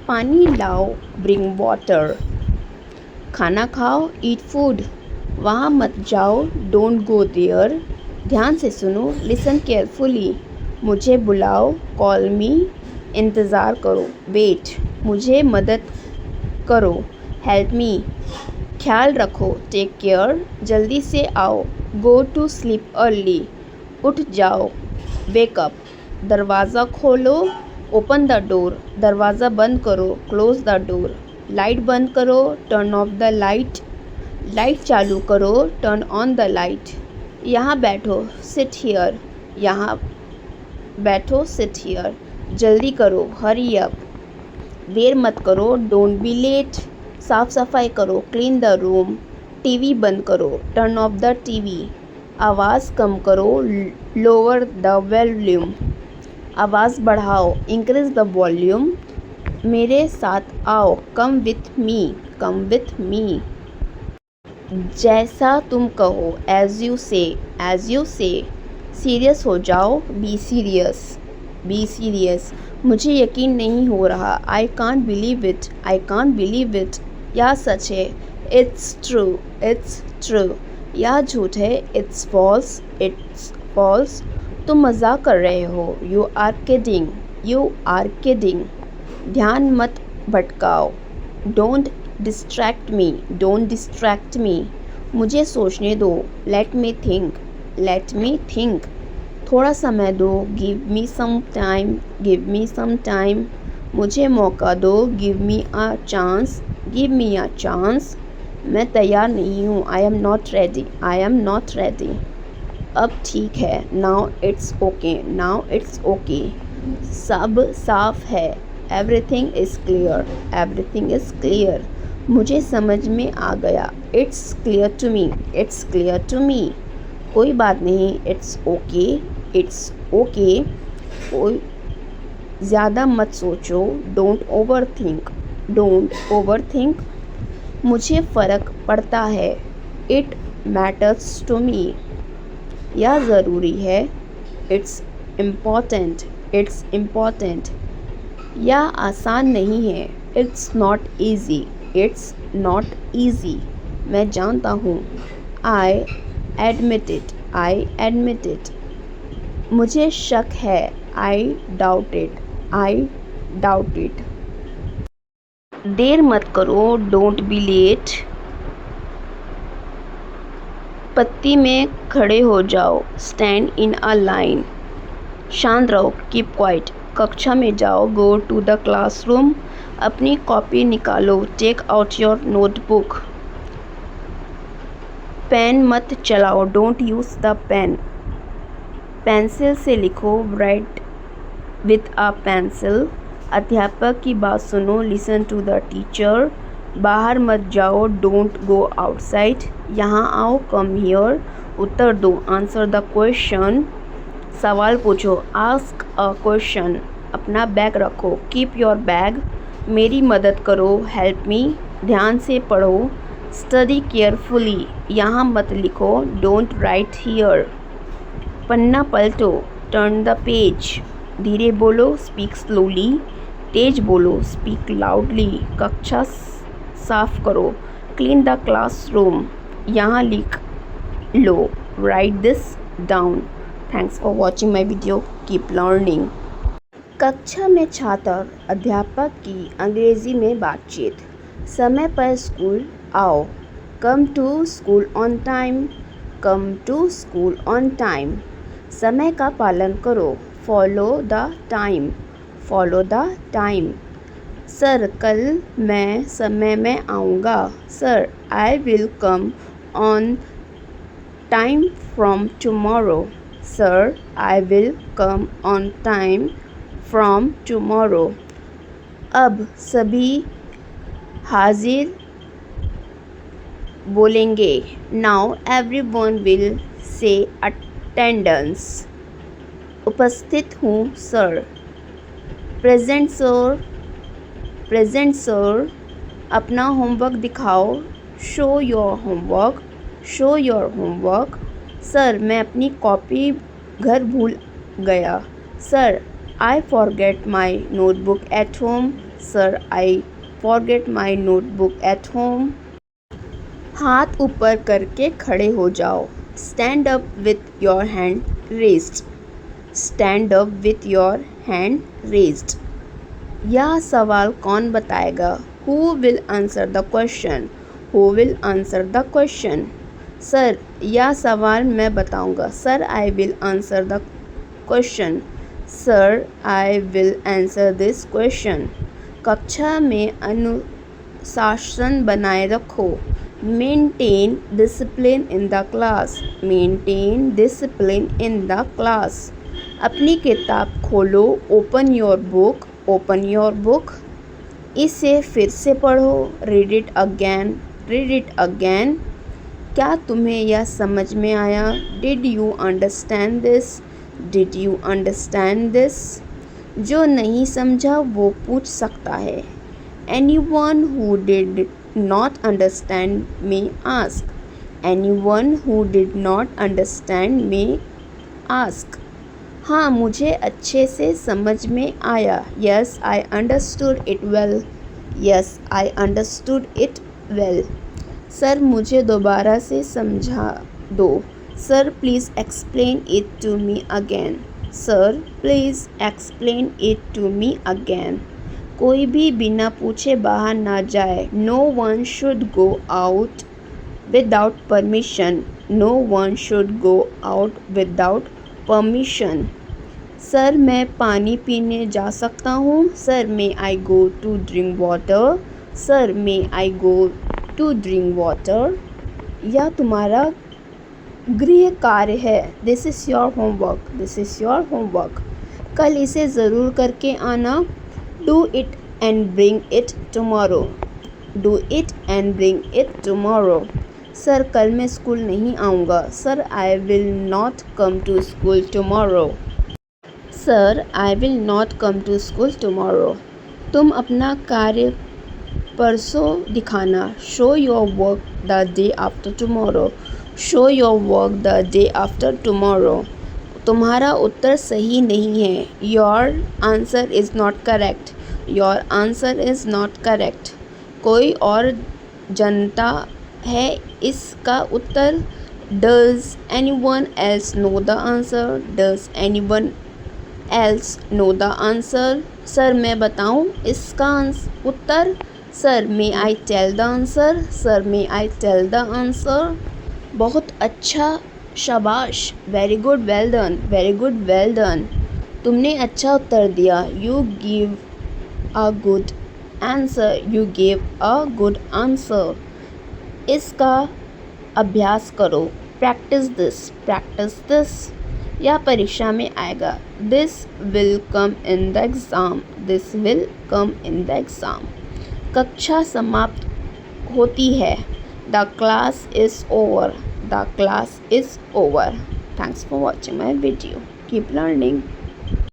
पानी लाओ, bring water. खाना खाओ, ईट फूड। वहाँ मत जाओ, डोंट गो देयर। ध्यान से सुनो, लिसन केयरफुली। मुझे बुलाओ, कॉल मी। इंतज़ार करो, वेट। मुझे मदद करो, हेल्प मी। ख्याल रखो, टेक केयर। जल्दी से आओ, गो टू स्लीप अर्ली। उठ जाओ, वेक अप। दरवाज़ा खोलो, ओपन द डोर। दरवाज़ा बंद करो, क्लोज द डोर। लाइट बंद करो, turn off the light. Light चालू करो, टर्न ऑन द लाइट। यहाँ बैठो, सिट हियर। यहाँ बैठो, सिट हियर। जल्दी करो, हरी अप। देर मत करो, डोंट बी लेट। साफ सफाई करो, क्लीन द रूम। टीवी बंद करो, टर्न ऑफ द टीवी। आवाज़ कम करो, लोअर द वॉल्यूम। आवाज़ बढ़ाओ, इंक्रीज द वॉल्यूम। मेरे साथ आओ, come with me, come with me. जैसा तुम कहो, एज यू से, एज यू से। सीरियस हो जाओ, बी सीरियस, बी सीरियस। मुझे यकीन नहीं हो रहा, I can't believe it, I can't believe it. यह सच है, इट्स ट्रू, इट्स ट्रू। यह झूठ है, इट्स फॉल्स, इट्स फॉल्स। तुम मजाक कर रहे हो, you are kidding, you are kidding. ध्यान मत भटकाओ, don't distract me, don't distract me. मुझे सोचने दो, let me think, let me think. थोड़ा समय दो, give me some time, give me some time. मुझे मौका दो, give me a chance, give me a chance. मैं तैयार नहीं हूँ, I am not ready, I am not ready. अब ठीक है, now it's okay, now it's okay. सब साफ है, everything is clear, everything is clear. मुझे समझ में आ गया, it's clear to me, it's clear to me. कोई बात नहीं, इट्स ओके, इट्स ओके। कोई ज़्यादा मत सोचो, don't over think, don't over think. मुझे फ़र्क पड़ता है, इट मैटर्स टू मी। यह ज़रूरी है, इट्स इम्पॉर्टेंट, इट्स इम्पॉर्टेंट। यह आसान नहीं है, it's not easy, it's not easy. मैं जानता हूँ, I admit it, I admit it. मुझे शक है, I doubt it, I doubt it. देर मत करो, डोंट बी लेट। पत्ती में खड़े हो जाओ, स्टैंड इन अ लाइन। शांत रहो, कीप क्वाइट। कक्षा में जाओ, गो टू द क्लासरूम। अपनी कॉपी निकालो, take out your notebook. Pen मत चलाओ, don't use the pen. Pencil से लिखो, राइट विथ अ पेंसिल। अध्यापक की बात सुनो, लिसन टू द टीचर। बाहर मत जाओ, डोंट गो आउटसाइड। यहाँ आओ, कम हियर। उत्तर दो, आंसर द क्वेश्चन। सवाल पूछो, आस्क अ क्वेश्चन। अपना बैग रखो, कीप योर बैग। मेरी मदद करो, हेल्प मी। ध्यान से पढ़ो, स्टडी केयरफुली। यहाँ मत लिखो, डोंट राइट हियर। पन्ना पलटो, टर्न द पेज। धीरे बोलो, स्पीक स्लोली। तेज बोलो, स्पीक लाउडली। कक्षा साफ करो, क्लीन द क्लासरूम। यहाँ लिख लो, write this down. Thanks for watching my video, keep learning. कक्षा में छात्र अध्यापक की अंग्रेजी में बातचीत। समय पर स्कूल आओ, come to school on time, come to school on time. समय का पालन करो, follow the time, follow the time. Sir, कल मैं समय में आऊँगा। Sir, I will come on time from tomorrow. Sir, I will come on time from tomorrow. अब सभी हाजिर बोलेंगे, now everyone will say attendance. उपस्थित हूँ sir. Present sir, present sir. अपना होमवर्क दिखाओ, show your homework, show your homework. Sir, मैं अपनी कॉपी घर भूल गया। Sir, I forget my notebook at home. Sir I forget my notebook at home. हाथ ऊपर करके खड़े हो जाओ। Stand up with your hand raised. Stand up with your hand raised. यह सवाल कौन बताएगा? Who will answer the question? Who will answer the question? Sir यह सवाल मैं बताऊंगा। Sir I will answer the question. Sir I will answer this question. कक्षा में अनुशासन बनाए रखो। Maintain discipline in the class. Maintain discipline in the class. अपनी किताब खोलो। Open your book. Open your book. इसे फिर से पढ़ो। Read it again. Read it again. क्या तुम्हें यह समझ में आया? Did you understand this? Did you understand this? जो नहीं समझा वो पूछ सकता है। Anyone who did not understand may ask. Anyone who did not understand may ask. हाँ मुझे अच्छे से समझ में आया। Yes I understood it well. Yes I understood it well. Sir मुझे दोबारा से समझा दो। Sir please explain it to me again. Sir please explain it to me again. कोई भी बिना पूछे बाहर ना जाए। No one should go out without permission. No one should go out without permission. Sir मैं पानी पीने जा सकता हूँ? Sir may I go to drink water. Sir may I go to drink water. यह तुम्हारा गृह कार्य है। This is your homework. This is your homework. कल इसे ज़रूर करके आना। Do it and bring it tomorrow. Do it and bring it tomorrow. Sir कल मैं स्कूल नहीं आऊँगा। Sir I will not come to school tomorrow. Sir I will not come to school tomorrow. तुम अपना कार्य परसों दिखाना। Show your work the day after tomorrow. Show your work the day after tomorrow. तुम्हारा उत्तर सही नहीं है। Your answer is not correct. Your answer is not correct. कोई और जानता है इसका उत्तर? Does anyone else know the answer? Does anyone else know the answer? Sir मैं बताऊं इसका उत्तर? Sir may I tell the answer? Sir may I tell the answer? बहुत अच्छा, शाबाश, very good, well done, very good, well done. तुमने अच्छा उत्तर दिया। You give a good answer. You give a good answer. इसका अभ्यास करो। Practice this. Practice this. यह परीक्षा में आएगा। This will come in the exam. This will come in the exam. कक्षा समाप्त होती है। The class is over. The class is over. Thanks for watching my video. Keep learning.